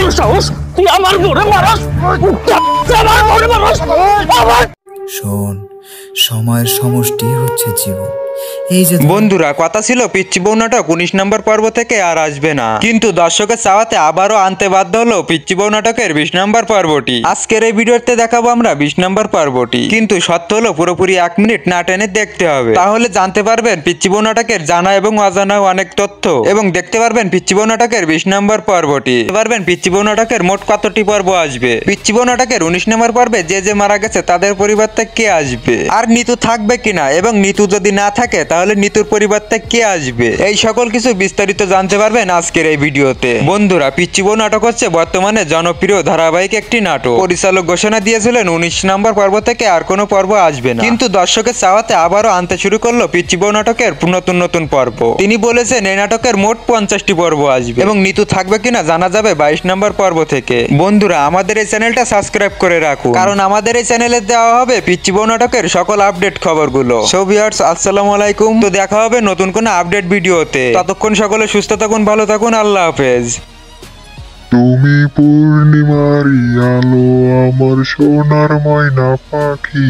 বড় সাহস, তুই আমার বোরে মারাস? আমার বোরে মারাস? শোন, সময়ের সমষ্টি হচ্ছে জীবন। এই যে বন্ধুরা, কথা ছিল পিচ্চি বউ নাটক 19 নম্বর পর্ব থেকে আর আসবে না, কিন্তু দর্শকের চাওয়াতে আবারও আনতে বাধ্য হলো পিচ্চি বউ নাটকের 20 নম্বর পর্বটি। আজকের এই ভিডিওতে দেখাবো আমরা 20 নম্বর পর্বটি, কিন্তু সত্য হলো পুরোপুরি 1 মিনিট না টেনে দেখতে হবে, তাহলে জানতে পারবেন পিচ্চি বউ নাটকের জানা এবং অজানা অনেক তথ্য, এবং দেখতে পারবেন পিচ্চি বউ নাটকের 20 নম্বর পর্বটি। পারবেন পিচ্চি বউ নাটকের মোট কতটি পর্ব আসবে, পিচ্চি বউ নাটকের 19 নম্বর পর্বে যে মারা গেছে তাদের পরিবর্তে কে আসবে, আর নিতু থাকবে কিনা, এবং নিতু যদি না থাকে তাহলে নিতুর পরিবর্তে কে আসবে, এই সকল কিছু বিস্তারিত জানতে পারবেন আজকের এই ভিডিওতে। বন্ধুরা, পিচ্চি বউ নাটক হচ্ছে বর্তমানে জনপ্রিয় ধারাবাহিক একটি নাটক। পরিচালক ঘোষণা দিয়েছিলেন 19 নম্বর পর্ব থেকে আর কোনো পর্ব আসবে না, কিন্তু দর্শকের চাওয়াতে আবারও আনতে শুরু করলো পিচ্চি বউ নাটকের নতুন পর্ব। তিনি বলেছেন এই নাটকের মোট 50টি পর্ব আসবে, এবং নিতু থাকবে কিনা জানা যাবে 22 নম্বর পর্ব থেকে। বন্ধুরা, আমাদের এই চ্যানেলটা সাবস্ক্রাইব করে রাখুন, কারণ আমাদের এই চ্যানেলে দেওয়া হবে পিচ্চি বউ নাটকের সকল আপডেট খবরগুলো। সো ভিউয়ার্স, আসসালামু আলাইকুম। তো দেখা হবে নতুন কোনো আপডেট ভিডিওতে। ততক্ষণ সকলে সুস্থ থাকুন, ভালো থাকুন, আল্লাহ হাফেজ। তুমি পূর্ণিমারি আলো, আমার সোনার ময়না পাখি।